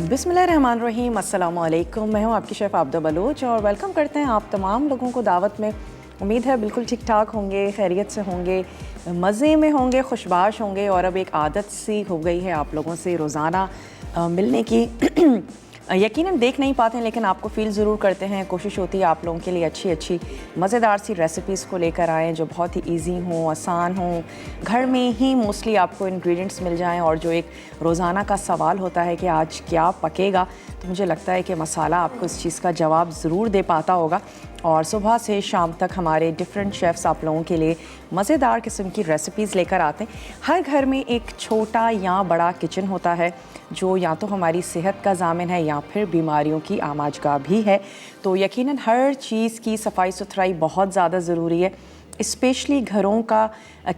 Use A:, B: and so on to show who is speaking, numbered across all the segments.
A: बिस्मिल्लाहिर्रहमानिर्रहीम, अस्सलामु अलैकुम। मैं हूँ आपकी शेफ़ आबदा बलोच और वेलकम करते हैं आप तमाम लोगों को दावत में। उम्मीद है बिल्कुल ठीक ठाक होंगे, खैरियत से होंगे, मज़े में होंगे, खुशबाश होंगे। और अब एक आदत सी हो गई है आप लोगों से रोज़ाना मिलने की। यकीनन देख नहीं पाते हैं लेकिन आपको फ़ील ज़रूर करते हैं। कोशिश होती है आप लोगों के लिए अच्छी अच्छी मज़ेदार सी रेसिपीज़ को लेकर आएँ जो बहुत ही ईजी हों, आसान हों, घर में ही मोस्टली आपको इंग्रेडिएंट्स मिल जाएं। और जो एक रोज़ाना का सवाल होता है कि आज क्या पकेगा, तो मुझे लगता है कि मसाला आपको इस चीज़ का जवाब ज़रूर दे पाता होगा। और सुबह से शाम तक हमारे डिफरेंट शेफ़्स आप लोगों के लिए मज़ेदार किस्म की रेसिपीज़ लेकर आते हैं। हर घर में एक छोटा या बड़ा किचन होता है जो या तो हमारी सेहत का ज़ामिन है या फिर बीमारियों की आमाजगाह भी है। तो यकीनन हर चीज़ की सफाई सुथराई बहुत ज़्यादा ज़रूरी है। स्पेशली घरों का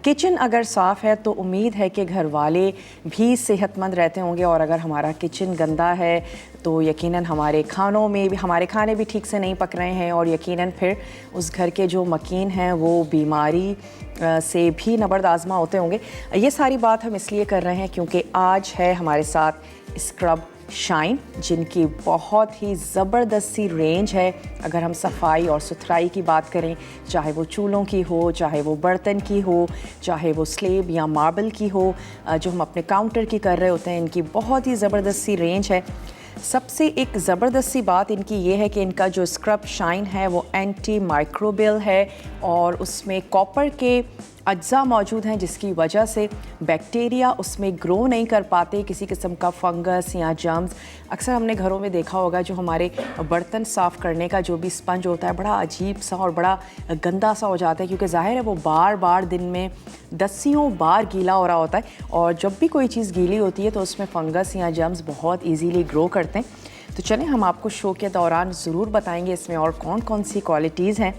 A: किचन अगर साफ़ है तो उम्मीद है कि घर वाले भी सेहतमंद रहते होंगे। और अगर हमारा किचन गंदा है तो यकीनन हमारे खानों में भी हमारे खाने भी ठीक से नहीं पक रहे हैं और यकीनन फिर उस घर के जो मकीन हैं वो बीमारी से भी नबर्द आज़मा होते होंगे। ये सारी बात हम इसलिए कर रहे हैं क्योंकि आज है हमारे साथ स्क्रब शाइन, जिनकी बहुत ही ज़बरदस्त सी रेंज है। अगर हम सफाई और सुथराई की बात करें, चाहे वो चूल्हों की हो, चाहे वो बर्तन की हो, चाहे वो स्लेब या मार्बल की हो, जो हम अपने काउंटर की कर रहे होते हैं, इनकी बहुत ही ज़बरदस्त सी रेंज है। सबसे एक ज़बरदस्त सी बात इनकी ये है कि इनका जो स्क्रब शाइन है वो एंटी माइक्रोबियल है और उसमें कॉपर के अज्जा मौजूद हैं जिसकी वजह से बैक्टीरिया उसमें ग्रो नहीं कर पाते, किसी किस्म का फंगस या जर्म्स। अक्सर हमने घरों में देखा होगा जो हमारे बर्तन साफ़ करने का जो भी स्पंज होता है बड़ा अजीब सा और बड़ा गंदा सा हो जाता है क्योंकि ज़ाहिर है वो बार बार दिन में दसियों बार गीला हो रहा होता है। और जब भी कोई चीज़ गीली होती है तो उसमें फंगस या जर्म्स बहुत ईजीली ग्रो करते हैं। तो चलें हम आपको शो के दौरान ज़रूर बताएंगे इसमें और कौन कौन सी क्वालिटीज़ हैं।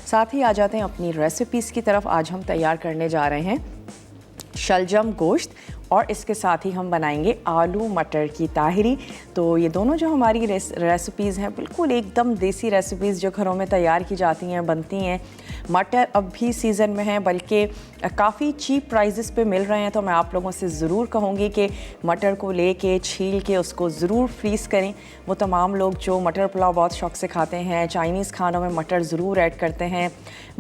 A: साथ ही आ जाते हैं अपनी रेसिपीज़ की तरफ। आज हम तैयार करने जा रहे हैं शलजम गोश्त और इसके साथ ही हम बनाएंगे आलू मटर की ताहिरी। तो ये दोनों जो हमारी रेसिपीज़ हैं बिल्कुल एकदम देसी रेसिपीज़ जो घरों में तैयार की जाती हैं, बनती हैं। मटर अब भी सीज़न में है, बल्कि काफ़ी चीप प्राइजेस पे मिल रहे हैं। तो मैं आप लोगों से ज़रूर कहूँगी कि मटर को लेके छील के उसको ज़रूर फ्रीज़ करें। वो तमाम लोग जो मटर पुलाव बहुत शौक़ से खाते हैं, चाइनीज़ खानों में मटर ज़रूर ऐड करते हैं।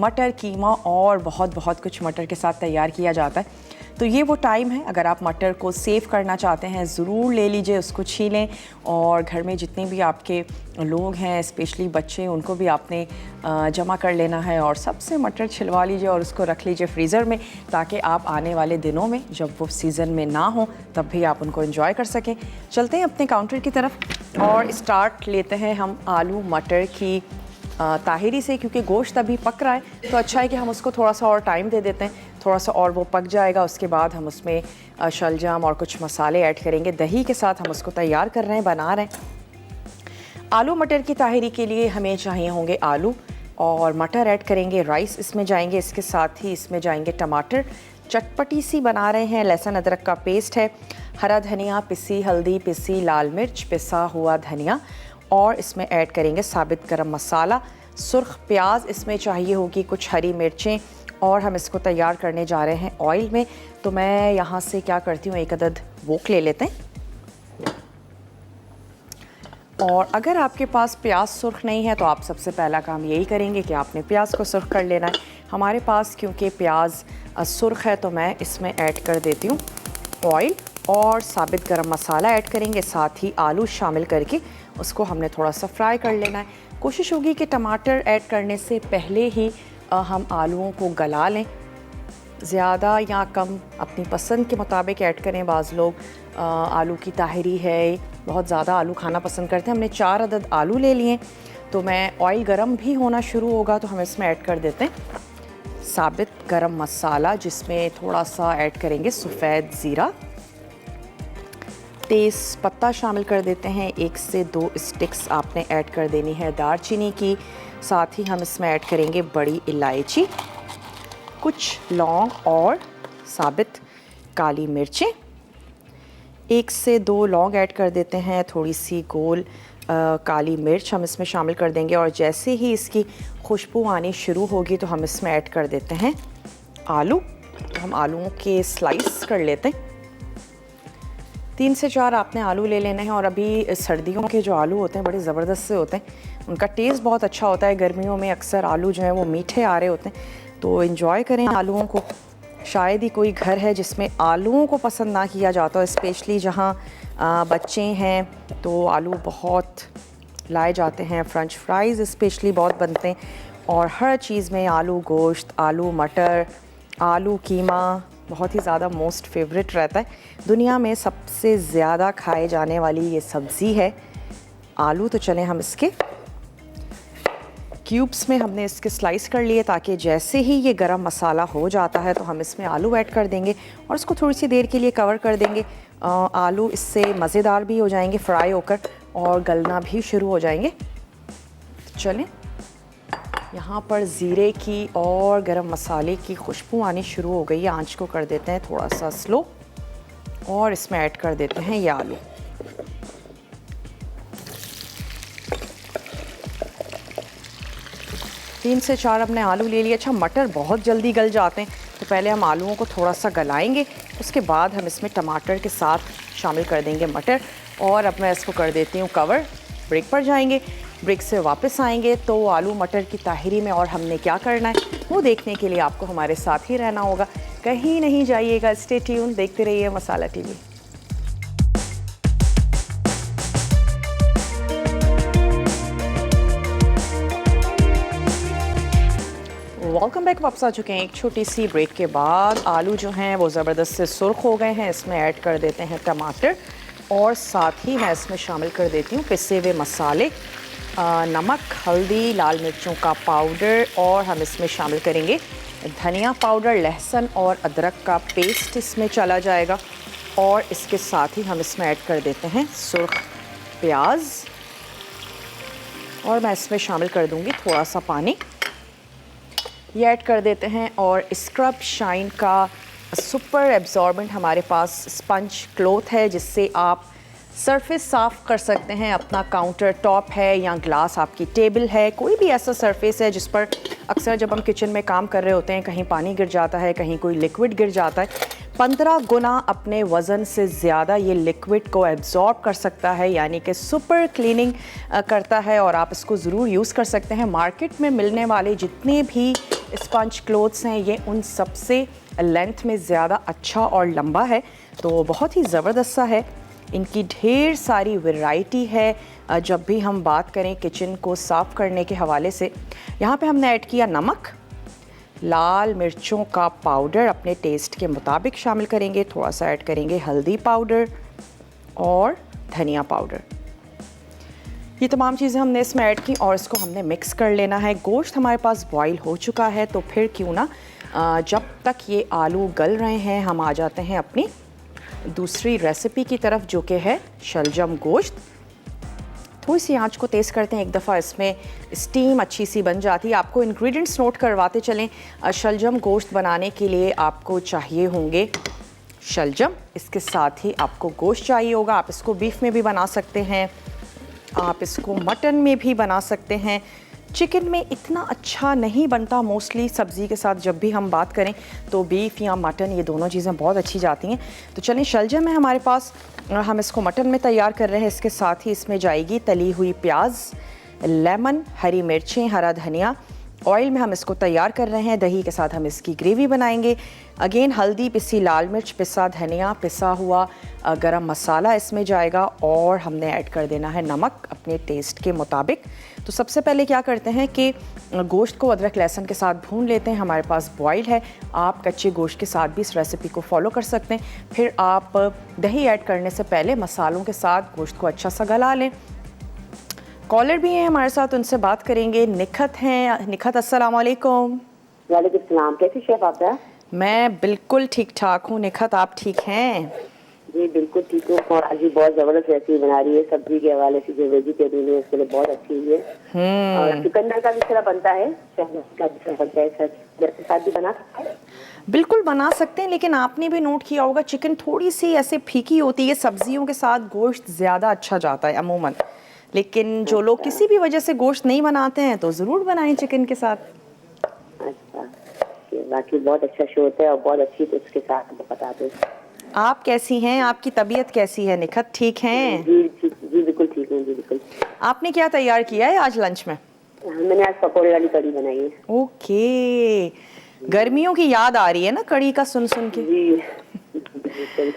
A: मटर कीमा और बहुत बहुत कुछ मटर के साथ तैयार किया जाता है। तो ये वो टाइम है, अगर आप मटर को सेव करना चाहते हैं ज़रूर ले लीजिए, उसको छीलें। और घर में जितने भी आपके लोग हैं, स्पेशली बच्चे, उनको भी आपने जमा कर लेना है और सबसे मटर छिलवा लीजिए और उसको रख लीजिए फ्रीज़र में, ताकि आप आने वाले दिनों में जब वो सीज़न में ना हो तब भी आप उनको एंजॉय कर सकें। चलते हैं अपने काउंटर की तरफ और स्टार्ट लेते हैं हम आलू मटर की ताहिरी से। क्योंकि गोश्त अभी पक रहा है तो अच्छा है कि हम उसको थोड़ा सा और टाइम दे देते हैं, थोड़ा सा और वो पक जाएगा। उसके बाद हम उसमें शलजम और कुछ मसाले ऐड करेंगे। दही के साथ हम उसको तैयार कर रहे हैं, बना रहे हैं। आलू मटर की ताहिरी के लिए हमें चाहिए होंगे आलू और मटर ऐड करेंगे, राइस इसमें जाएंगे, इसके साथ ही इसमें जाएंगे टमाटर। चटपटी सी बना रहे हैं, लहसुन अदरक का पेस्ट है, हरा धनिया, पिसी हल्दी, पिसी लाल मिर्च, पिसा हुआ धनिया और इसमें ऐड करेंगे साबित गरम मसाला, सुर्ख प्याज इसमें चाहिए होगी, कुछ हरी मिर्चें। और हम इसको तैयार करने जा रहे हैं ऑयल में। तो मैं यहाँ से क्या करती हूँ, एक अदद वोक ले लेते हैं। और अगर आपके पास प्याज सुर्ख नहीं है तो आप सबसे पहला काम यही करेंगे कि आपने प्याज को सुर्ख कर लेना है। हमारे पास क्योंकि प्याज सुर्ख है तो मैं इसमें ऐड कर देती हूँ ऑयल और साबित गरम मसाला ऐड करेंगे, साथ ही आलू शामिल करके उसको हमने थोड़ा सा फ्राई कर लेना है। कोशिश होगी कि टमाटर ऐड करने से पहले ही हम आलूओं को गला लें, ज़्यादा या कम अपनी पसंद के मुताबिक ऐड करें। बाज़ लोग आलू की ताहिरी है, बहुत ज़्यादा आलू खाना पसंद करते हैं। हमने 4 अदद आलू ले लिए। तो मैं ऑयल गरम भी होना शुरू होगा तो हम इसमें ऐड कर देते हैं साबित गरम मसाला, जिसमें थोड़ा सा ऐड करेंगे सफ़ेद ज़ीरा, तेज़ पत्ता शामिल कर देते हैं, 1 से 2 स्टिक्स आपने ऐड कर देनी है दालचीनी की। साथ ही हम इसमें ऐड करेंगे बड़ी इलायची, कुछ लौंग और साबित काली मिर्चें, 1 से 2 लौंग ऐड कर देते हैं, थोड़ी सी गोल काली मिर्च हम इसमें शामिल कर देंगे। और जैसे ही इसकी खुशबू आनी शुरू होगी तो हम इसमें ऐड कर देते हैं आलू। तो हम आलूओं के स्लाइस कर लेते हैं। 3 से 4 आपने आलू ले लेने हैं। और अभी सर्दियों के जो आलू होते हैं बड़े ज़बरदस्त से होते हैं, उनका टेस्ट बहुत अच्छा होता है। गर्मियों में अक्सर आलू जो है वो मीठे आ रहे होते हैं, तो इन्जॉय करें आलूओं को। शायद ही कोई घर है जिसमें आलूओं को पसंद ना किया जाता हो, स्पेशली जहाँ बच्चे हैं तो आलू बहुत लाए जाते हैं। फ्रेंच फ्राइज़ स्पेशली बहुत बनते हैं, और हर चीज़ में आलू गोश्त, आलू मटर, आलू कीमा बहुत ही ज़्यादा मोस्ट फेवरेट रहता है। दुनिया में सबसे ज़्यादा खाए जाने वाली ये सब्ज़ी है आलू। तो चलें हम इसके क्यूब्स में हमने इसके स्लाइस कर लिए, ताकि जैसे ही ये गरम मसाला हो जाता है तो हम इसमें आलू ऐड कर देंगे और इसको थोड़ी सी देर के लिए कवर कर देंगे। आलू इससे मज़ेदार भी हो जाएंगे फ्राई होकर, और गलना भी शुरू हो जाएंगे। चलें, यहाँ पर ज़ीरे की और गरम मसाले की खुशबू आनी शुरू हो गई है। आंच को कर देते हैं थोड़ा सा स्लो, और इसमें ऐड कर देते हैं ये आलू। तीन से 4 हमने आलू ले लिए। अच्छा, मटर बहुत जल्दी गल जाते हैं, तो पहले हम आलूओं को थोड़ा सा गलाएंगे, उसके बाद हम इसमें टमाटर के साथ शामिल कर देंगे मटर। और अब मैं इसको कर देती हूँ कवर। ब्रेक पर जाएंगे, ब्रेक से वापस आएंगे तो आलू मटर की ताहिरी में और हमने क्या करना है वो देखने के लिए आपको हमारे साथ ही रहना होगा। कहीं नहीं जाइएगा, स्टे ट्यून, देखते रहिए मसाला टीवी। Welcome back. वापस आ चुके हैं एक छोटी सी ब्रेक के बाद। आलू जो हैं वो ज़बरदस्त से सुर्ख हो गए हैं। इसमें ऐड कर देते हैं टमाटर, और साथ ही मैं इसमें शामिल कर देती हूँ पिसे हुए मसाले, नमक, हल्दी, लाल मिर्चों का पाउडर, और हम इसमें शामिल करेंगे धनिया पाउडर, लहसुन और अदरक का पेस्ट इसमें चला जाएगा। और इसके साथ ही हम इसमें ऐड कर देते हैं सुर्ख प्याज, और मैं इसमें शामिल कर दूँगी थोड़ा सा पानी। ये ऐड कर देते हैं, और स्क्रब शाइन का सुपर एब्जॉर्बेंट हमारे पास स्पंज क्लॉथ है, जिससे आप सरफेस साफ़ कर सकते हैं। अपना काउंटर टॉप है या ग्लास आपकी टेबल है, कोई भी ऐसा सरफेस है जिस पर अक्सर जब हम किचन में काम कर रहे होते हैं कहीं पानी गिर जाता है, कहीं कोई लिक्विड गिर जाता है, 15 गुना अपने वज़न से ज़्यादा ये लिक्विड को एब्जॉर्ब कर सकता है, यानी कि सुपर क्लीनिंग करता है। और आप इसको ज़रूर यूज़ कर सकते हैं। मार्केट में मिलने वाले जितने भी स्पंज क्लोथ्स हैं ये उन सबसे लेंथ में ज़्यादा अच्छा और लंबा है, तो बहुत ही ज़बरदस्त सा है। इनकी ढेर सारी वैरायटी है। जब भी हम बात करें किचन को साफ़ करने के हवाले से, यहाँ पे हमने ऐड किया नमक, लाल मिर्चों का पाउडर अपने टेस्ट के मुताबिक शामिल करेंगे, थोड़ा सा ऐड करेंगे हल्दी पाउडर और धनिया पाउडर। ये तमाम चीज़ें हमने इसमें ऐड की और इसको हमने मिक्स कर लेना है। गोश्त हमारे पास बॉईल हो चुका है, तो फिर क्यों ना जब तक ये आलू गल रहे हैं हम आ जाते हैं अपनी दूसरी रेसिपी की तरफ, जो कि है शलजम गोश्त। थोड़ी सी आंच को तेज़ करते हैं, एक दफ़ा इसमें स्टीम अच्छी सी बन जाती है। आपको इंग्रेडिएंट्स नोट करवाते चलें। शलजम गोश्त बनाने के लिए आपको चाहिए होंगे शलजम, इसके साथ ही आपको गोश्त चाहिए होगा। आप इसको बीफ में भी बना सकते हैं, आप इसको मटन में भी बना सकते हैं। चिकन में इतना अच्छा नहीं बनता मोस्टली सब्ज़ी के साथ, जब भी हम बात करें तो बीफ या मटन ये दोनों चीज़ें बहुत अच्छी जाती हैं। तो चलें, शलजम है हमारे पास, हम इसको मटन में तैयार कर रहे हैं। इसके साथ ही इसमें जाएगी तली हुई प्याज, लेमन, हरी मिर्चें, हरा धनिया। ऑयल में हम इसको तैयार कर रहे हैं, दही के साथ हम इसकी ग्रेवी बनाएंगे। अगेन हल्दी, पिसी लाल मिर्च, पिसा धनिया, पिसा हुआ गरम मसाला इसमें जाएगा, और हमने ऐड कर देना है नमक अपने टेस्ट के मुताबिक। तो सबसे पहले क्या करते हैं कि गोश्त को अदरक लहसुन के साथ भून लेते हैं। हमारे पास बॉइल्ड है, आप कच्चे गोश्त के साथ भी इस रेसिपी को फॉलो कर सकते हैं। फिर आप दही ऐड करने से पहले मसालों के साथ गोश्त को अच्छा सा गला लें। कॉलर भी हैं हमारे साथ, उनसे बात करेंगे। निखत हैं। निखत, अस्सलाम वालेकुम।
B: वालेकुम सलाम। कैसी शेफ आप है?
A: मैं बिल्कुल ठीक ठाक हूँ। निखत, आप ठीक हैं?
B: जी बिल्कुल ठीक हूँ। और आज भी बहुत जबरदस्त रेसिपी बना रही है सब्जी के हवाले से, जो वेजिटेरियन है उसके लिए बहुत अच्छी है। और चुकंदर का भी तरह बनता है, का भी तरह बनता है, के साथ भी बना सकते हैं।
A: बिल्कुल बना सकते हैं, लेकिन आपने भी नोट किया होगा चिकन थोड़ी सी ऐसे फीकी होती है। सब्जियों के साथ गोश्त ज़्यादा अच्छा जाता है अमूमन, लेकिन जो लोग किसी भी वजह से गोश्त नहीं बनाते हैं तो ज़रूर बनाएं चिकन के साथ।
B: अच्छा, बाकी बहुत अच्छा शो होता है और बहुत अच्छी टिप्स के साथ बता दो।
A: आप कैसी हैं? आपकी तबीयत कैसी है निखत? ठीक हैं?
B: जी जी जी बिल्कुल ठीक हूँ जी बिल्कुल।
A: आपने क्या तैयार किया है आज लंच में?
B: मैंने आज पकौड़े वाली कढ़ी बनाई है।
A: ओके, गर्मियों की याद आ रही है ना कढ़ी का सुन सुन के।
B: जी बिल्कुल।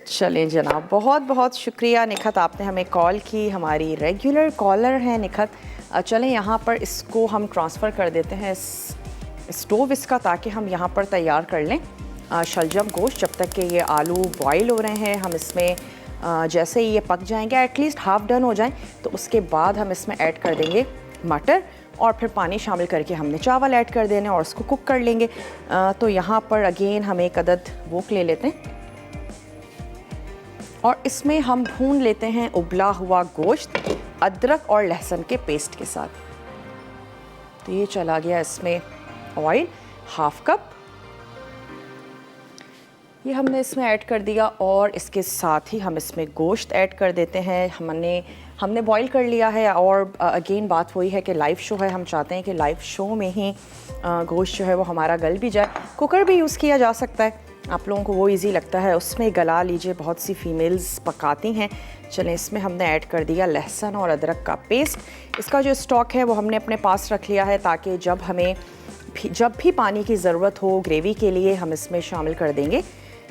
A: चलें जनाब, बहुत बहुत शुक्रिया निखत, आपने हमें कॉल की, हमारी रेगुलर कॉलर हैं निखत। चलें यहाँ पर इसको हम ट्रांसफ़र कर देते हैं स्टोव इसका, ताकि हम यहाँ पर तैयार कर लें शलजम गोश्त। जब तक कि ये आलू बॉयल हो रहे हैं, हम इसमें जैसे ही ये पक जाएंगे, एटलीस्ट हाफ डन हो जाएं, तो उसके बाद हम इसमें ऐड कर देंगे मटर और फिर पानी शामिल करके हमने चावल ऐड कर देने और उसको कुक कर लेंगे। तो यहाँ पर अगेन हम एक अदद वोक ले लेते हैं और इसमें हम भून लेते हैं उबला हुआ गोश्त अदरक और लहसुन के पेस्ट के साथ। तो ये चला गया इसमें ऑयल हाफ कप, ये हमने इसमें ऐड कर दिया और इसके साथ ही हम इसमें गोश्त ऐड कर देते हैं। हमने बॉईल कर लिया है और अगेन बात वही है कि लाइव शो है, हम चाहते हैं कि लाइव शो में ही गोश्त जो है वो हमारा गल भी जाए। कुकर भी यूज़ किया जा सकता है, आप लोगों को वो इजी लगता है उसमें गला लीजिए, बहुत सी फीमेल्स पकाती हैं। चलें, इसमें हमने ऐड कर दिया लहसुन और अदरक का पेस्ट। इसका जो स्टॉक है वो हमने अपने पास रख लिया है, ताकि जब भी पानी की ज़रूरत हो ग्रेवी के लिए हम इसमें शामिल कर देंगे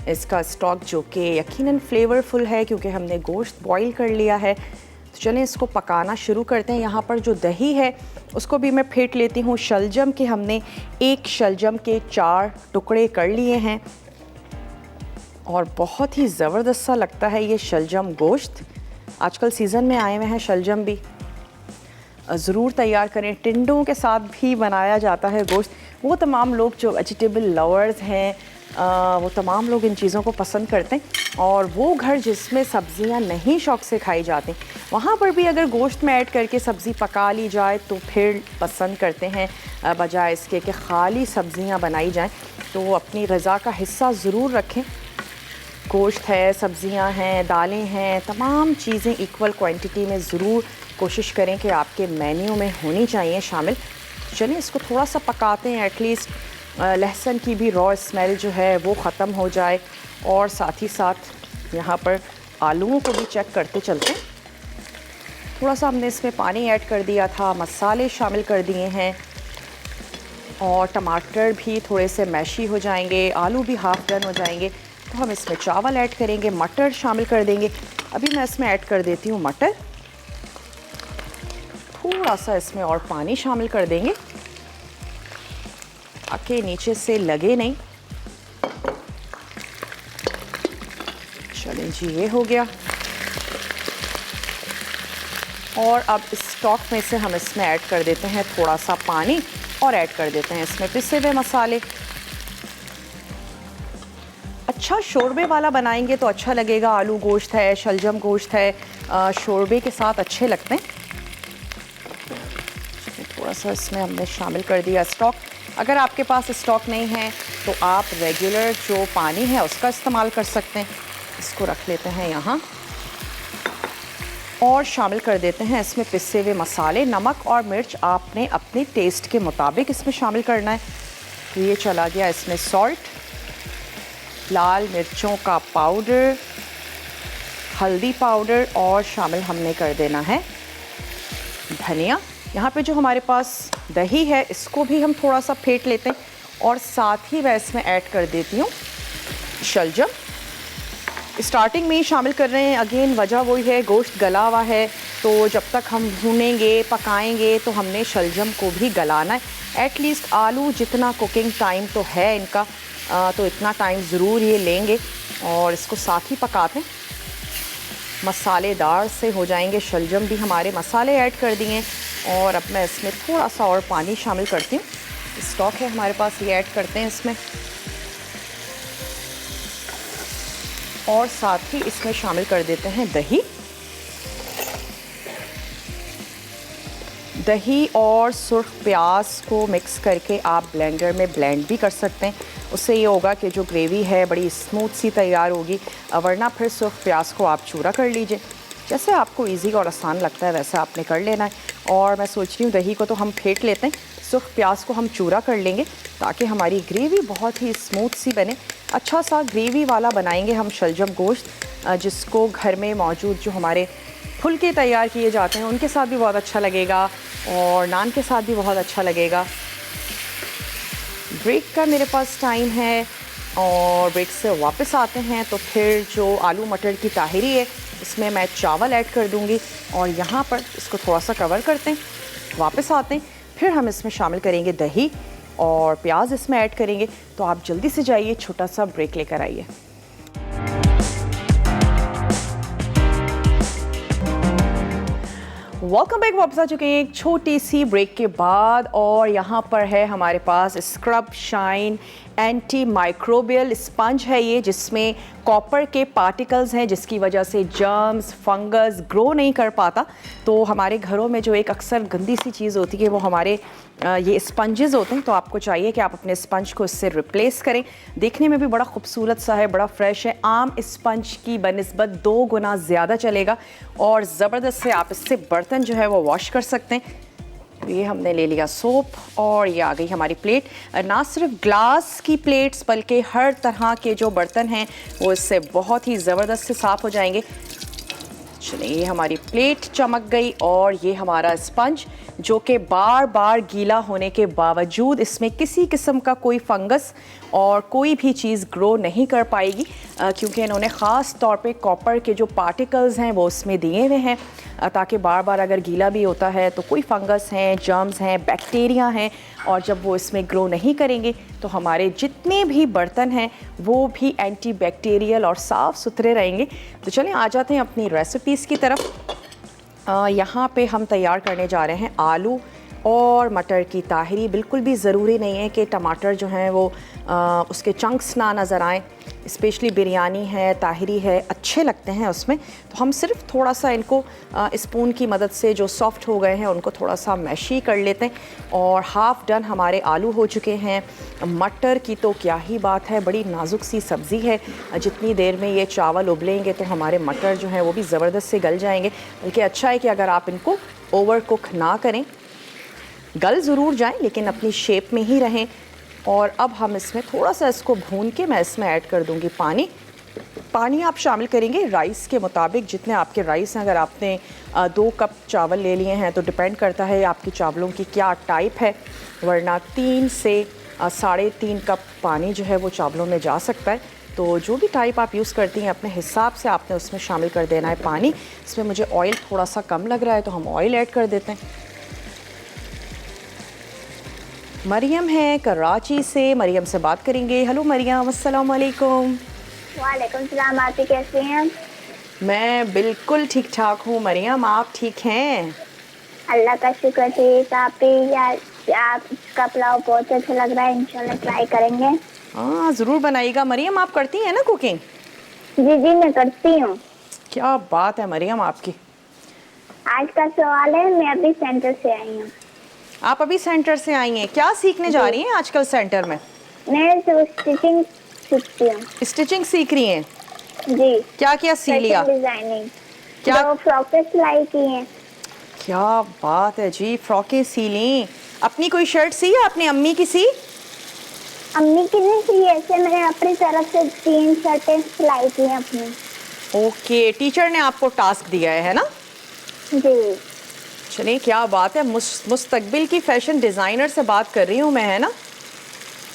A: इसका स्टॉक, जो कि यकीनन फ्लेवरफुल है क्योंकि हमने गोश्त बॉईल कर लिया है। तो चलें इसको पकाना शुरू करते हैं। यहाँ पर जो दही है उसको भी मैं फेंट लेती हूँ। शलजम के हमने एक शलजम के 4 टुकड़े कर लिए हैं और बहुत ही ज़बरदस्त सा लगता है ये शलजम गोश्त। आजकल सीज़न में आए हुए हैं शलजम भी, ज़रूर तैयार करें। टिंडों के साथ भी बनाया जाता है गोश्त। वो तमाम लोग जो वेजिटेबल लवर्स हैं, वो तमाम लोग इन चीज़ों को पसंद करते हैं। और वो घर जिसमें सब्ज़ियां नहीं शौक़ से खाई जाती, वहाँ पर भी अगर गोश्त में ऐड करके सब्ज़ी पका ली जाए तो फिर पसंद करते हैं, बजाय इसके कि खाली सब्ज़ियां बनाई जाएं। तो अपनी ग़िज़ा का हिस्सा ज़रूर रखें। गोश्त है, सब्ज़ियां हैं, दालें हैं, तमाम चीज़ें इक्वल क्वांटिटी में ज़रूर कोशिश करें कि आपके मेन्यू में होनी चाहिए शामिल। चलिए इसको थोड़ा सा पकाते हैं, एटलीस्ट लहसुन की भी रॉ स्मेल जो है वो ख़त्म हो जाए। और साथ ही साथ यहाँ पर आलूओं को भी चेक करते चलते हैं। थोड़ा सा हमने इसमें पानी ऐड कर दिया था, मसाले शामिल कर दिए हैं और टमाटर भी थोड़े से मैशी हो जाएंगे, आलू भी हाफ डन हो जाएंगे। तो हम इसमें चावल ऐड करेंगे, मटर शामिल कर देंगे। अभी मैं इसमें ऐड कर देती हूँ मटर, थोड़ा सा इसमें और पानी शामिल कर देंगे ताकि नीचे से लगे नहीं। चलें जी, ये हो गया। और अब इस स्टॉक में से हम इसमें ऐड कर देते हैं थोड़ा सा पानी और ऐड कर देते हैं इसमें पिसे हुए मसाले। अच्छा शोरबे वाला बनाएंगे तो अच्छा लगेगा। आलू गोश्त है, शलजम गोश्त है, शोरबे के साथ अच्छे लगते हैं। थोड़ा सा इसमें हमने शामिल कर दिया स्टॉक। अगर आपके पास स्टॉक नहीं है तो आप रेगुलर जो पानी है उसका इस्तेमाल कर सकते हैं। इसको रख लेते हैं यहाँ और शामिल कर देते हैं इसमें पिसे हुए मसाले। नमक और मिर्च आपने अपने टेस्ट के मुताबिक इसमें शामिल करना है। तो ये चला गया इसमें सॉल्ट, लाल मिर्चों का पाउडर, हल्दी पाउडर और शामिल हमने कर देना है धनिया। यहाँ पे जो हमारे पास दही है इसको भी हम थोड़ा सा फेंट लेते हैं और साथ ही मैं इसमें ऐड कर देती हूँ शलजम। स्टार्टिंग में ही शामिल कर रहे हैं, अगेन वजह वही है, गोश्त गला हुआ है तो जब तक हम भूनेंगे पकाएंगे तो हमने शलजम को भी गलाना है। एटलीस्ट आलू जितना कुकिंग टाइम तो है इनका, तो इतना टाइम ज़रूर ये लेंगे और इसको साथ ही पकाते हैं। मसालेदार से हो जाएंगे शलजम भी हमारे। मसाले ऐड कर दिए और अब मैं इसमें थोड़ा सा और पानी शामिल करती हूँ। स्टॉक है हमारे पास, ये ऐड करते हैं इसमें और साथ ही इसमें शामिल कर देते हैं दही। दही और सुर्ख प्याज को मिक्स करके आप ब्लेंडर में ब्लेंड भी कर सकते हैं। उससे ये होगा कि जो ग्रेवी है बड़ी स्मूथ सी तैयार होगी। वरना फिर सुर्ख प्याज को आप चूरा कर लीजिए, जैसे आपको इजी और आसान लगता है वैसे आपने कर लेना है। और मैं सोच रही हूँ दही को तो हम फेंट लेते हैं, सुर्ख प्याज को हम चूरा कर लेंगे ताकि हमारी ग्रेवी बहुत ही स्मूथ सी बने। अच्छा सा ग्रेवी वाला बनाएंगे हम शलजम गोश्त, जिसको घर में मौजूद जो हमारे फुलके तैयार किए जाते हैं उनके साथ भी बहुत अच्छा लगेगा और नान के साथ भी बहुत अच्छा लगेगा। ब्रेक का मेरे पास टाइम है और ब्रेक से वापस आते हैं तो फिर जो आलू मटर की ताहिरी है इसमें मैं चावल ऐड कर दूंगी और यहाँ पर इसको थोड़ा सा कवर करते हैं, वापस आते हैं, फिर हम इसमें शामिल करेंगे दही और प्याज इसमें ऐड करेंगे। तो आप जल्दी से जाइए, छोटा सा ब्रेक लेकर आइए। वेलकम बैक, वापस आ चुके हैं एक छोटी सी ब्रेक के बाद और यहाँ पर है हमारे पास scrub shine anti microbial sponge है ये, जिसमें कॉपर के पार्टिकल्स हैं जिसकी वजह से जर्म्स फंगस ग्रो नहीं कर पाता। तो हमारे घरों में जो एक अक्सर गंदी सी चीज़ होती है वो हमारे ये स्पंजेस होते हैं। तो आपको चाहिए कि आप अपने स्पंज को इससे रिप्लेस करें। देखने में भी बड़ा खूबसूरत सा है, बड़ा फ्रेश है, आम स्पंज की बनिस्बत 2 गुना ज़्यादा चलेगा और ज़बरदस्त से आप इससे बर्तन जो है वो वॉश कर सकते हैं। ये हमने ले लिया सोप और ये आ गई हमारी प्लेट। ना सिर्फ ग्लास की प्लेट्स बल्कि हर तरह के जो बर्तन हैं वो इससे बहुत ही ज़बरदस्त से साफ़ हो जाएंगे। चलिए, ये हमारी प्लेट चमक गई और ये हमारा स्पंज जो कि बार बार गीला होने के बावजूद इसमें किसी किस्म का कोई फंगस और कोई भी चीज़ ग्रो नहीं कर पाएगी, क्योंकि इन्होंने ख़ास तौर पे कॉपर के जो पार्टिकल्स हैं वो उसमें दिए हुए हैं ताकि बार बार अगर गीला भी होता है तो कोई फंगस हैं, जर्म्स हैं, बैक्टीरिया हैं और जब वो इसमें ग्रो नहीं करेंगे तो हमारे जितने भी बर्तन हैं वो भी एंटी बैक्टीरियल और साफ़ सुथरे रहेंगे। तो चलें आ जाते हैं अपनी रेसिपीज़ की तरफ। यहाँ पे हम तैयार करने जा रहे हैं आलू और मटर की ताहिरी। बिल्कुल भी ज़रूरी नहीं है कि टमाटर जो हैं वो उसके चंक्स ना नज़र आएँ। स्पेशली बिरयानी है, ताहिरी है, अच्छे लगते हैं उसमें। तो हम सिर्फ थोड़ा सा इनको स्पून की मदद से जो सॉफ्ट हो गए हैं उनको थोड़ा सा मैशी कर लेते हैं। और हाफ़ डन हमारे आलू हो चुके हैं। मटर की तो क्या ही बात है, बड़ी नाजुक सी सब्ज़ी है। जितनी देर में ये चावल उबलेंगे तो हमारे मटर जो हैं वो भी ज़बरदस्त से गल जाएंगे। बल्कि अच्छा है कि अगर आप इनको ओवर कुक ना करें, गल ज़रूर जाएं लेकिन अपनी शेप में ही रहें। और अब हम इसमें थोड़ा सा इसको भून के मैं इसमें ऐड कर दूंगी पानी। पानी आप शामिल करेंगे राइस के मुताबिक, जितने आपके राइस हैं। अगर आपने 2 कप चावल ले लिए हैं तो डिपेंड करता है आपकी चावलों की क्या टाइप है, वरना 3 से 3.5 कप पानी जो है वो चावलों में जा सकता है। तो जो भी टाइप आप यूज़ करती हैं अपने हिसाब से आपने उसमें शामिल कर देना है पानी। इसमें मुझे ऑयल थोड़ा सा कम लग रहा है तो हम ऑयल ऐड कर देते हैं। मरियम है कराची से, मरियम से बात करेंगे। हेलो मरियम, अस्सलाम वालेकुम।
C: वालेकुम सलाम, आप कैसे हैं?
A: मैं बिल्कुल ठीक ठाक हूँ मरियम, आप ठीक हैं?
C: अल्लाह का शुक्र। ठीक, आप आपका पुलाव बहुत अच्छा लग रहा है, इंशाल्लाह ट्राई करेंगे।
A: हाँ ज़रूर बनाइएगा। मरियम आप करती हैं ना कुकिंग?
C: जी जी मैं करती हूँ।
A: क्या बात है मरियम आपकी।
C: आज का सवाल है, मैं अभी सेंटर से आई हूँ।
A: आप अभी सेंटर से आई हैं, क्या सीखने जा रही हैं आजकल सेंटर में?
C: मैं तो स्टिचिंग सीखती हूँ।
A: स्टिचिंग सीख रही हैं?
C: जी।
A: क्या क्या सी लिया?
C: डिजाइनिंग,
A: क्या
C: तो फ्रॉकें सिलाई की हैं।
A: क्या बात है जी, फ्रॉकें सी ली। अपनी कोई शर्ट सी या अपनी अम्मी की सी?
C: अम्मी की नहीं सी, ऐसे मैंने अपनी तरफ से 3 शर्टें सिलाई की हैं अपनी।
A: ओके, टीचर ने आपको टास्क दिया है ना?
C: जी।
A: चलिए क्या बात है, मुस्तकबिल की फैशन डिज़ाइनर से बात कर रही हूँ मैं, है ना?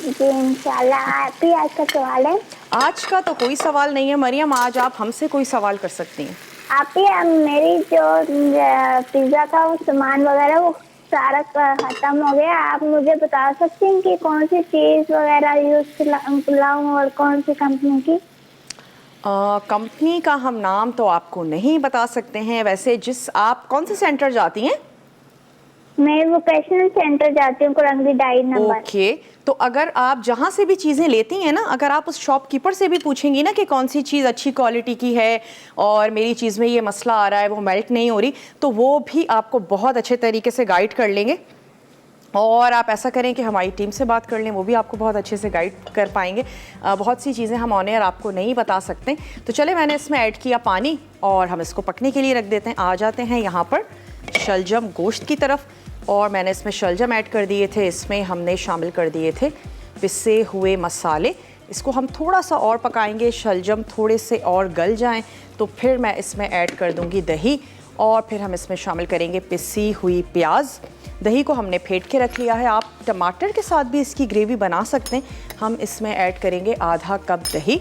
C: जी इंशाल्लाह। आप ही आज का सवाल है?
A: आज का तो कोई सवाल नहीं है मरियम, आज आप हमसे कोई सवाल कर सकती हैं।
C: आप ही मेरी जो पिज़्ज़ा का वो सामान वगैरह वो सारा ख़त्म हो गया। आप मुझे बता सकते हैं कि कौन सी चीज़ वगैरह यूज़ लाऊं और कौन सी कंपनी की?
A: कंपनी का हम नाम तो आपको नहीं बता सकते हैं। वैसे आप कौन से सेंटर जाती हैं?
C: मैं वोकेशनल सेंटर जाती हूँ, कुरंगी डाई नंबर।
A: ओके, तो अगर आप जहाँ से भी चीज़ें लेती हैं ना, अगर आप उस शॉपकीपर से भी पूछेंगी ना कि कौन सी चीज़ अच्छी क्वालिटी की है और मेरी चीज़ में ये मसला आ रहा है, वो मेल्ट नहीं हो रही, तो वो भी आपको बहुत अच्छे तरीके से गाइड कर लेंगे। और आप ऐसा करें कि हमारी टीम से बात कर लें, वो भी आपको बहुत अच्छे से गाइड कर पाएंगे। बहुत सी चीज़ें हम ऑन एयर आपको नहीं बता सकते। तो चले, मैंने इसमें ऐड किया पानी और हम इसको पकने के लिए रख देते हैं। आ जाते हैं यहाँ पर शलजम गोश्त की तरफ और मैंने इसमें शलजम ऐड कर दिए थे। इसमें हमने शामिल कर दिए थे पिसे हुए मसाले। इसको हम थोड़ा सा और पकाएंगे, शलजम थोड़े से और गल जाएं तो फिर मैं इसमें ऐड कर दूंगी दही और फिर हम इसमें शामिल करेंगे पिसी हुई प्याज। दही को हमने फेंट के रख लिया है, आप टमाटर के साथ भी इसकी ग्रेवी बना सकते हैं। हम इसमें ऐड करेंगे आधा कप दही।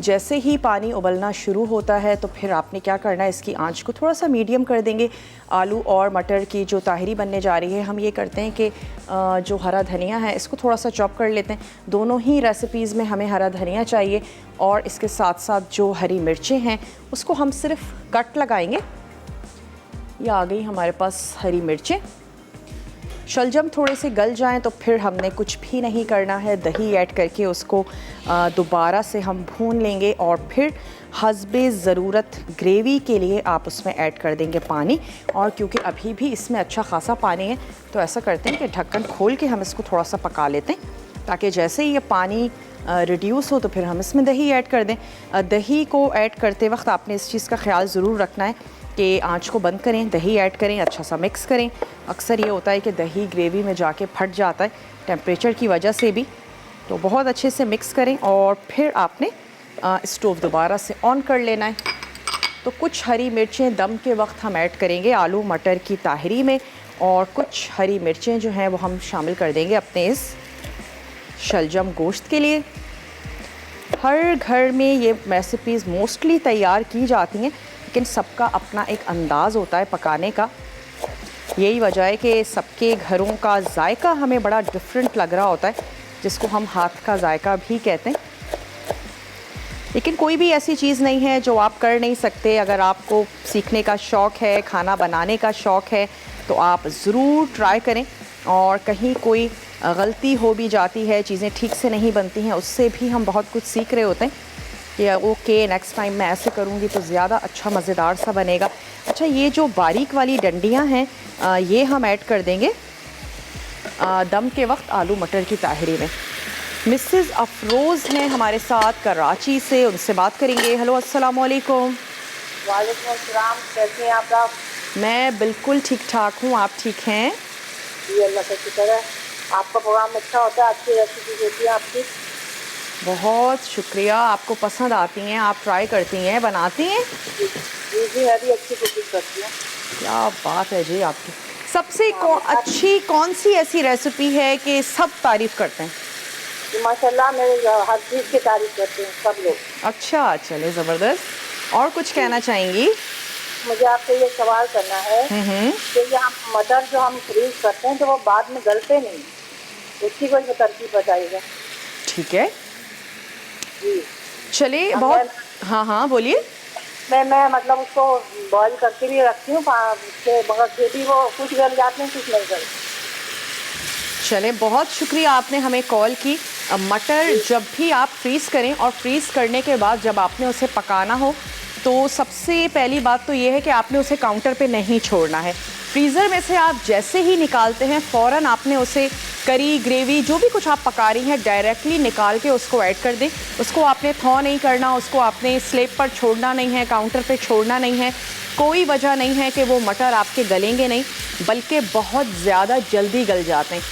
A: जैसे ही पानी उबलना शुरू होता है तो फिर आपने क्या करना है, इसकी आंच को थोड़ा सा मीडियम कर देंगे। आलू और मटर की जो ताहरी बनने जा रही है, हम ये करते हैं कि जो हरा धनिया है इसको थोड़ा सा चॉप कर लेते हैं। दोनों ही रेसिपीज़ में हमें हरा धनिया चाहिए और इसके साथ साथ जो हरी मिर्चें हैं उसको हम सिर्फ कट लगाएंगे। ये आ गई हमारे पास हरी मिर्चें। शलजम थोड़े से गल जाएं तो फिर हमने कुछ भी नहीं करना है, दही ऐड करके उसको दोबारा से हम भून लेंगे और फिर हस्बे ज़रूरत ग्रेवी के लिए आप उसमें ऐड कर देंगे पानी। और क्योंकि अभी भी इसमें अच्छा खासा पानी है तो ऐसा करते हैं कि ढक्कन खोल के हम इसको थोड़ा सा पका लेते हैं ताकि जैसे ही ये पानी रिड्यूस हो तो फिर हम इसमें दही ऐड कर दें। दही को ऐड करते वक्त आपने इस चीज़ का ख्याल ज़रूर रखना है कि आंच को बंद करें, दही ऐड करें, अच्छा सा मिक्स करें। अक्सर ये होता है कि दही ग्रेवी में जाके फट जाता है टेम्परेचर की वजह से भी, तो बहुत अच्छे से मिक्स करें और फिर आपने स्टोव दोबारा से ऑन कर लेना है। तो कुछ हरी मिर्चें दम के वक्त हम ऐड करेंगे आलू मटर की ताहरी में और कुछ हरी मिर्चें जो हैं वो हम शामिल कर देंगे अपने इस शलजम गोश्त के लिए। हर घर में ये रेसिपीज़ मोस्टली तैयार की जाती हैं लेकिन सबका अपना एक अंदाज़ होता है पकाने का। यही वजह है कि सबके घरों का जायका हमें बड़ा डिफरेंट लग रहा होता है, जिसको हम हाथ का जायका भी कहते हैं। लेकिन कोई भी ऐसी चीज़ नहीं है जो आप कर नहीं सकते। अगर आपको सीखने का शौक़ है, खाना बनाने का शौक़ है तो आप ज़रूर ट्राई करें। और कहीं कोई गलती हो भी जाती है, चीज़ें ठीक से नहीं बनती हैं, उससे भी हम बहुत कुछ सीख रहे होते हैं कि ओके नेक्स्ट टाइम मैं ऐसे करूँगी तो ज़्यादा अच्छा मज़ेदार सा बनेगा। अच्छा, ये जो बारीक वाली डंडियाँ हैं ये हम ऐड कर देंगे दम के वक्त आलू मटर की ताहरी में। मिसेस अफरोज़ हैं हमारे साथ कराची से, उनसे बात करेंगे। हेलो, अस्सलाम वालेकुम।
B: वालेकुम अस्सलाम, कैसे हैं आप?
A: मैं बिल्कुल ठीक ठाक हूँ, आप ठीक हैं?
B: जी अल्लाह का शुक्र है। आपका प्रोग्राम अच्छा होता है, अच्छी रेसिपी होती है आपकी।
A: बहुत शुक्रिया, आपको पसंद आती हैं, आप ट्राई करती हैं, बनाती हैं?
B: जी जी, मैं भी अच्छी कुकिंग करती हूँ।
A: क्या बात है जी आपकी। सबसे अच्छी कौन सी ऐसी रेसिपी है कि सब तारीफ़ करते हैं?
B: माशाल्लाह, मेरे हर चीज़ की तारीफ करते हैं सब लोग।
A: अच्छा, चले ज़बरदस्त। और कुछ कहना चाहेंगी?
B: मुझे आपसे ये सवाल करना है कि ये हम मटर जो हम फ्रीज करते हैं तो वो बाद में गलते नहीं, उसकी कोई तरकीब बताइएगा।
A: ठीक है
B: जी,
A: चलिए। बहुत हाँ बोलिए।
B: मैं मतलब उसको बॉईल करके भी रखती हूँ, उसके मगर फिर भी वो कुछ गल जाते हैं, कुछ नहीं गलते।
A: चले, बहुत शुक्रिया आपने हमें कॉल की। मटर जब भी आप फ्रीज़ करें और फ्रीज़ करने के बाद जब आपने उसे पकाना हो तो सबसे पहली बात तो ये है कि आपने उसे काउंटर पे नहीं छोड़ना है। फ्रीज़र में से आप जैसे ही निकालते हैं फ़ौरन आपने उसे करी, ग्रेवी, जो भी कुछ आप पका रही हैं डायरेक्टली निकाल के उसको ऐड कर दें। उसको आपने थॉ नहीं करना, उसको आपने स्लेब पर छोड़ना नहीं है, काउंटर पे छोड़ना नहीं है। कोई वजह नहीं है कि वो मटर आपके गलेंगे नहीं, बल्कि बहुत ज़्यादा जल्दी गल जाते हैं।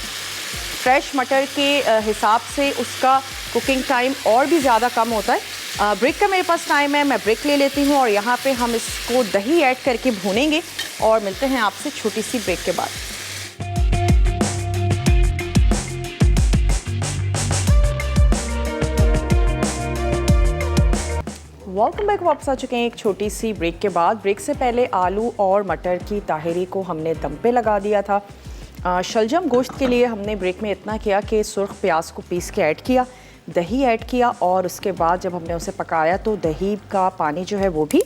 A: फ्रेश मटर के हिसाब से उसका कुकिंग टाइम और भी ज़्यादा कम होता है। ब्रेक का मेरे पास टाइम है, मैं ब्रेक ले लेती हूँ और यहाँ पे हम इसको दही ऐड करके भूनेंगे और मिलते हैं आपसे छोटी सी ब्रेक के बाद। Welcome back. वापस आ चुके हैं एक छोटी सी ब्रेक के बाद। ब्रेक से पहले आलू और मटर की ताहरी को हमने दम पे लगा दिया था। शलजम गोश्त के लिए हमने ब्रेक में इतना किया कि सुर्ख प्याज को पीस के ऐड किया, दही ऐड किया और उसके बाद जब हमने उसे पकाया तो दही का पानी जो है वो भी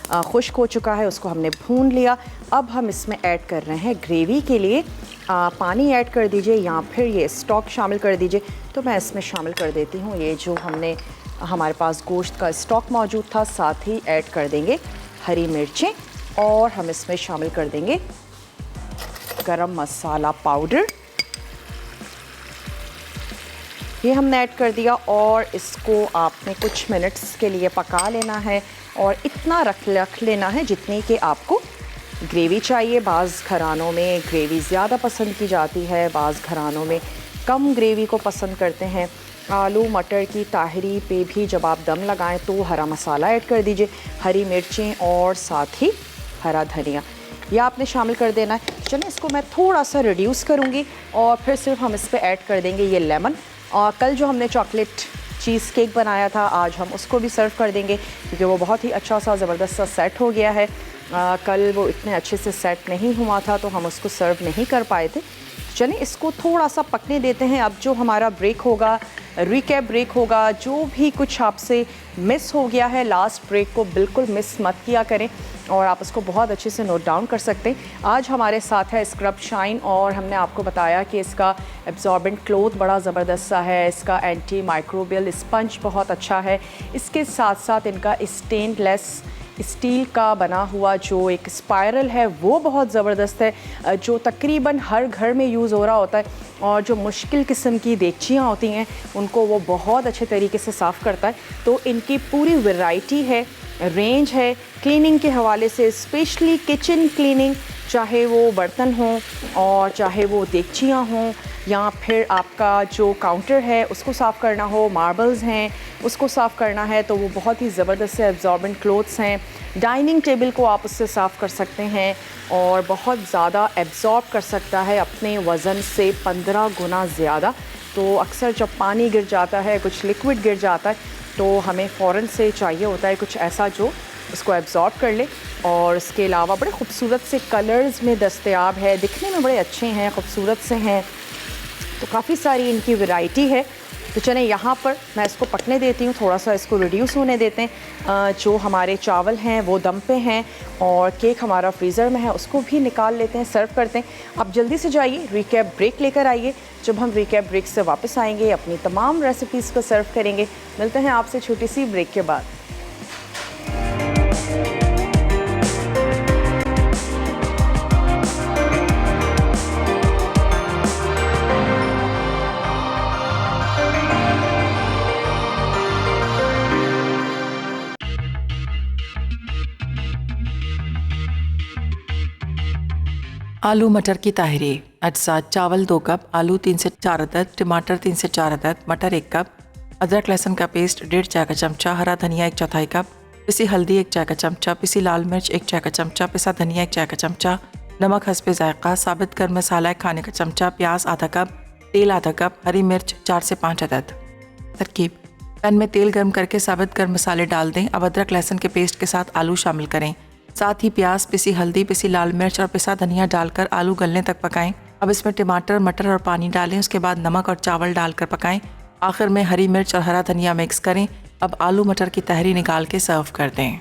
A: खुश्क हो चुका है, उसको हमने भून लिया। अब हम इसमें ऐड कर रहे हैं ग्रेवी के लिए पानी ऐड कर दीजिए या फिर ये स्टॉक शामिल कर दीजिए। तो मैं इसमें शामिल कर देती हूँ ये जो हमने हमारे पास गोश्त का स्टॉक मौजूद था, साथ ही ऐड कर देंगे हरी मिर्चें और हम इसमें शामिल कर देंगे गरम मसाला पाउडर। ये हमने ऐड कर दिया और इसको आपने कुछ मिनट्स के लिए पका लेना है और इतना रख लेना है जितनी कि आपको ग्रेवी चाहिए। बाज़ घरानों में ग्रेवी ज़्यादा पसंद की जाती है, बाज़ घरानों में कम ग्रेवी को पसंद करते हैं, आलू मटर की ताहरी पे भी जब आप दम लगाएं तो हरा मसाला ऐड कर दीजिए, हरी मिर्चें और साथ ही हरा धनिया यह आपने शामिल कर देना है। चलिए इसको मैं थोड़ा सा रिड्यूस करूँगी और फिर सिर्फ हम इस पर ऐड कर देंगे ये लेमन। और कल जो हमने चॉकलेट चीज़ केक बनाया था आज हम उसको भी सर्व कर देंगे क्योंकि वो बहुत ही अच्छा सा ज़बरदस्त सा सेट हो गया है। कल वो इतने अच्छे से सेट नहीं हुआ था तो हम उसको सर्व नहीं कर पाए थे। चलिए इसको थोड़ा सा पकने देते हैं। अब जो हमारा ब्रेक होगा, रिकैप ब्रेक होगा, जो भी कुछ आपसे मिस हो गया है लास्ट ब्रेक को बिल्कुल मिस मत किया करें और आप उसको बहुत अच्छे से नोट डाउन कर सकते हैं। आज हमारे साथ है स्क्रब शाइन और हमने आपको बताया कि इसका एब्जॉर्बेंट क्लॉथ बड़ा ज़बरदस्त सा है, इसका एंटी माइक्रोबियल स्पंज बहुत अच्छा है, इसके साथ साथ इनका स्टेनलेस स्टील का बना हुआ जो एक स्पायरल है वो बहुत ज़बरदस्त है जो तकरीबन हर घर में यूज़ हो रहा होता है और जो मुश्किल किस्म की देगचियाँ होती हैं उनको वो बहुत अच्छे तरीके से साफ़ करता है। तो इनकी पूरी वैरायटी है, रेंज है क्लीनिंग के हवाले से, स्पेशली किचन क्लीनिंग, चाहे वो बर्तन हों और चाहे वो देगचियाँ हों या फिर आपका जो काउंटर है उसको साफ़ करना हो, मार्बल्स हैं उसको साफ़ करना है तो वो बहुत ही ज़बरदस्त से एब्जॉर्बेंट क्लोथ्स हैं। डाइनिंग टेबल को आप उससे साफ़ कर सकते हैं और बहुत ज़्यादा एब्जॉर्ब कर सकता है अपने वज़न से 15 गुना ज़्यादा। तो अक्सर जब पानी गिर जाता है, कुछ लिक्विड गिर जाता है तो हमें फ़ौरन से चाहिए होता है कुछ ऐसा जो उसको एब्जॉर्ब कर ले। और इसके अलावा बड़े खूबसूरत से कलर्स में दस्तयाब है, दिखने में बड़े अच्छे हैं, खूबसूरत से हैं, तो काफ़ी सारी इनकी वैरायटी है। तो चलें यहाँ पर मैं इसको पकने देती हूँ, थोड़ा सा इसको रिड्यूस होने देते हैं। जो हमारे चावल हैं वो दम पे हैं और केक हमारा फ्रीज़र में है उसको भी निकाल लेते हैं, सर्व करते हैं। आप जल्दी से जाइए, रिकैप ब्रेक लेकर आइए। जब हम रिकैप ब्रेक से वापस आएंगे अपनी तमाम रेसिपीज़ को सर्व करेंगे। मिलते हैं आपसे छोटी सी ब्रेक के बाद।
D: आलू मटर की ताहरी। अज्जा: चावल 2 कप, आलू 3 से 4 अदद, टमाटर 3 से 4 अदद, मटर 1 कप, अदरक लहसुन का पेस्ट 1.5 चाय का चमचा, हरा धनिया 1 चौथाई कप, पिसी हल्दी 1 चाय का चमचा, पिसी लाल मिर्च 1 चाय का चमचा, पिसा धनिया 1 चाय का चमचा, नमक हस्बे जायका, साबित गर्म मसाला 1 खाने का चमचा, प्याज आधा कप, तेल आधा कप, हरी मिर्च 4 से 5 अदद। तरकीब: पैन में तेल गर्म करके साबित गर्म मसाले डाल दें। अब अदरक लहसुन के पेस्ट के साथ आलू शामिल करें, साथ ही प्याज, पिसी हल्दी, पिसी लाल मिर्च और पिसा धनिया डालकर आलू गलने तक पकाएं। अब इसमें टमाटर, मटर और पानी डालें, उसके बाद नमक और चावल डालकर पकाएं। आखिर में हरी मिर्च और हरा धनिया मिक्स करें। अब आलू मटर की तहरी निकाल के सर्व कर दें।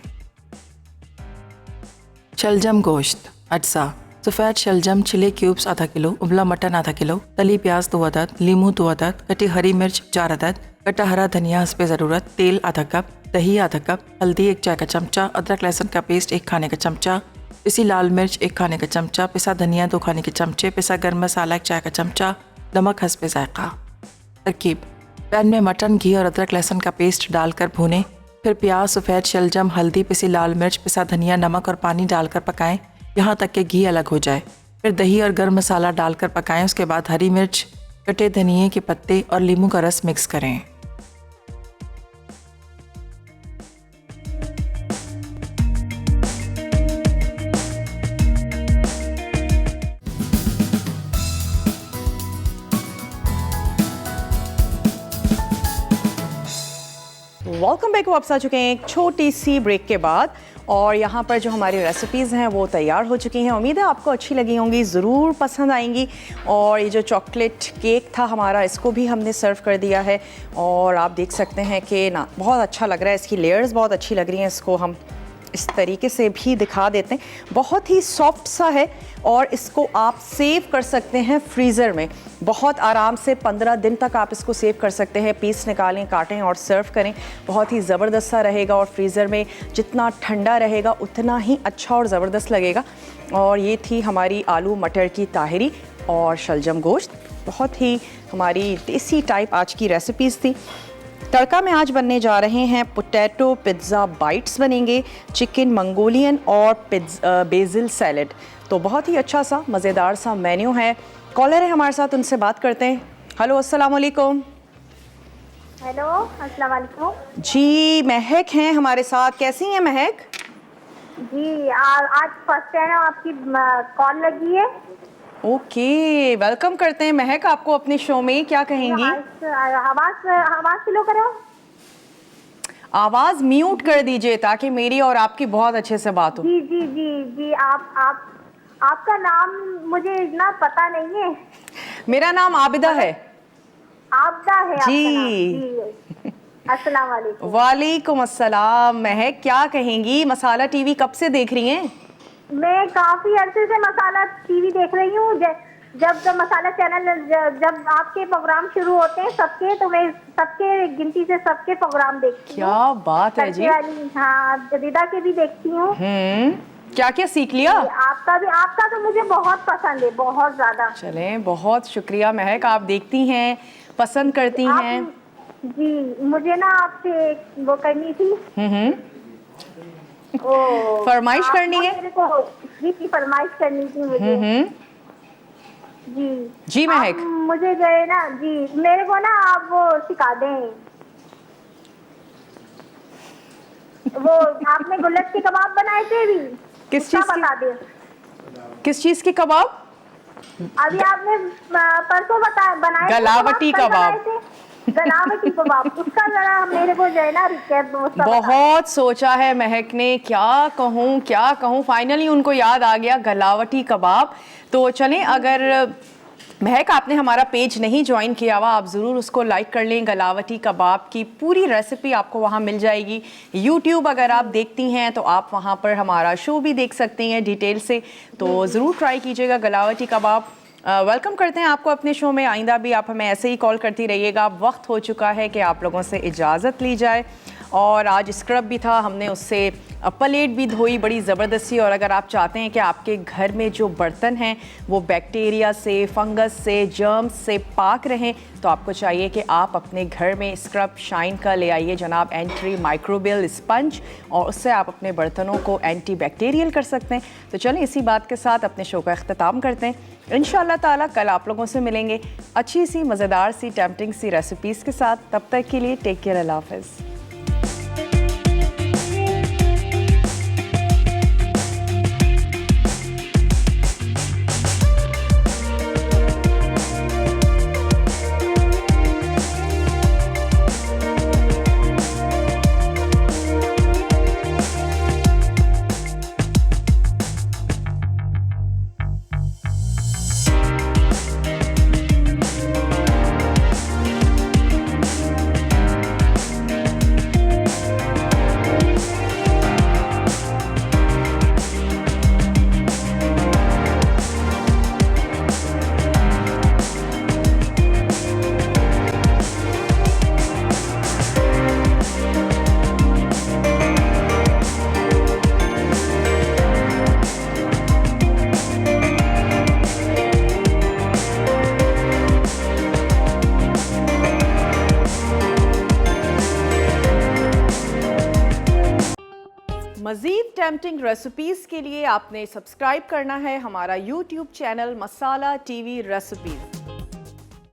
D: शलजम गोश्त। अज्जा: सफ़ेद शलजम छिले क्यूब्स आधा किलो, उबला मटन आधा किलो, तली प्याज 2 अदद, लीमू 2 अदद, कटी हरी मिर्च 4 अदद, कटा हरा धनिया हस्बे ज़रूरत, तेल आधा कप, दही आधा कप, हल्दी 1 चाय का चमचा, अदरक लहसुन का पेस्ट 1 खाने का चमचा, पिसी लाल मिर्च 1 खाने का चमचा, पिसा धनिया 2 खाने के चमचे, पिसा गर्म मसाला 1 चाय का चमचा, नमक हस्बे जायका। तरकीब: पैन में मटन, घी और अदरक लहसुन का पेस्ट डालकर भूनें, फिर प्याज, सफ़ेद शलजम, हल्दी, पिसी लाल मिर्च, पिसा धनिया, नमक और पानी डालकर पकाएं यहाँ तक कि घी अलग हो जाए। फिर दही और गर्म मसाला डालकर पकाएं। उसके बाद हरी मिर्च, कटे धनिए के पत्ते और नींबू का रस मिक्स करें।
A: Welcome back. वापस आ चुके हैं एक छोटी सी ब्रेक के बाद और यहाँ पर जो हमारी रेसिपीज़ हैं वो तैयार हो चुकी हैं। उम्मीद है आपको अच्छी लगी होंगी, ज़रूर पसंद आएंगी। और ये जो चॉकलेट केक था हमारा, इसको भी हमने सर्व कर दिया है और आप देख सकते हैं कि ना बहुत अच्छा लग रहा है, इसकी लेयर्स बहुत अच्छी लग रही हैं। इसको हम इस तरीके से भी दिखा देते हैं, बहुत ही सॉफ्ट सा है और इसको आप सेव कर सकते हैं फ्रीज़र में बहुत आराम से। 15 दिन तक आप इसको सेव कर सकते हैं। पीस निकालें, काटें और सर्व करें, बहुत ही ज़बरदस्त सा रहेगा और फ्रीज़र में जितना ठंडा रहेगा उतना ही अच्छा और ज़बरदस्त लगेगा। और ये थी हमारी आलू मटर की ताहरी और शलजम गोश्त, बहुत ही हमारी देसी टाइप आज की रेसिपीज़ थी। तड़का में आज बनने जा रहे हैं पोटैटो पिज़्ज़ा बाइट्स बनेंगे, चिकन मंगोलियन और बेसिल सैलेड। तो बहुत ही अच्छा सा मज़ेदार सा मेन्यू है। कॉलर है हमारे साथ, उनसे बात करते हैं। हेलो, अस्सलाम वालेकुम।
C: हेलो, अस्सलाम वालेकुम।
A: जी, महक हैं हमारे साथ। कैसी हैं महक?
C: जी, आज फर्स्ट टाइम आपकी कॉल लगी है।
A: ओके, वेलकम करते हैं महक आपको अपने शो में। क्या कहेंगी?
C: आवाज स्लो करो।
A: आवाज़ म्यूट कर दीजिए ताकि मेरी और आपकी बहुत अच्छे से बात हो।
C: जी जी जी जी, आपका नाम मुझे इतना पता नहीं है।
A: मेरा नाम आबिदा है।
C: आपदा है आपका नाम?
A: जी।
C: जी, अस्सलाम वालेकुम।
A: वालेकुम अस्सलाम। महक क्या कहेंगी, मसाला टीवी कब से देख रही हैं?
C: मैं काफी अरसे से मसाला टीवी देख रही हूँ। जब मसाला चैनल, जब आपके प्रोग्राम शुरू होते हैं सबके, तो मैं सबके गिनती से सबके प्रोग्राम देखती हूँ।
A: क्या बात है जी।
C: हाँ, रिदा के भी देखती हूँ।
A: क्या क्या सीख लिया?
C: आपका तो मुझे बहुत पसंद है, बहुत ज्यादा।
A: चलें, बहुत शुक्रिया महक। आप देखती हैं, पसंद करती हैं।
C: जी, मुझे ना आपसे वो करनी थी।
A: फरमाइश करनी है?
C: मेरे को जी की फरमाइश करनी थी मुझे। जी
A: जी महक,
C: मुझे जो है ना, जी मेरे को ना आप वो सिखा दें। वो आपने गुल्लक के कबाब बनाए थे भी,
A: किस चीज
C: बता दें।
A: किस चीज के कबाब?
C: अभी आपने परसों बनाए थे,
A: गलावटी
C: कल बनाए
A: कबाब।
C: थे। गलावटी कबाब, उसका जरा मेरे को जो है ना रिकेप
A: बहुत सोचा है महक ने, क्या कहूँ फाइनली उनको याद आ गया, गलावटी कबाब। तो चलें, अगर महक आपने हमारा पेज नहीं ज्वाइन किया हुआ, आप ज़रूर उसको लाइक कर लें। गलावटी कबाब की पूरी रेसिपी आपको वहाँ मिल जाएगी। यूट्यूब अगर आप देखती हैं तो आप वहाँ पर हमारा शो भी देख सकती हैं डिटेल से, तो ज़रूर ट्राई कीजिएगा गलावटी कबाब। वेलकम करते हैं आपको अपने शो में। आइंदा भी आप हमें ऐसे ही कॉल करती रहिएगा। वक्त हो चुका है कि आप लोगों से इजाज़त ली जाए। और आज स्क्रब भी था, हमने उससे प्लेट भी धोई बड़ी ज़बरदस्ती। और अगर आप चाहते हैं कि आपके घर में जो बर्तन हैं वो बैक्टीरिया से, फंगस से, जर्म्स से पाक रहें, तो आपको चाहिए कि आप अपने घर में स्क्रब शाइन का ले आइए जनाब, एंटी माइक्रोबियल स्पंज, और उससे आप अपने बर्तनों को एंटी बैक्टीरियल कर सकते हैं। तो चलें, इसी बात के साथ अपने शो का अख्ताम करते हैं। इंशाअल्लाह ताला कल आप लोगों से मिलेंगे अच्छी सी, मज़ेदार सी, टेम्पटिंग सी रेसिपीज़ के साथ। तब तक के लिए टेक केयर, अल्लाह हाफ़िज़। मज़ीद टेम्पटिंग रेसिपीज़ के लिए आपने सब्सक्राइब करना है हमारा यूट्यूब चैनल मसाला टीवी रेसिपीज़।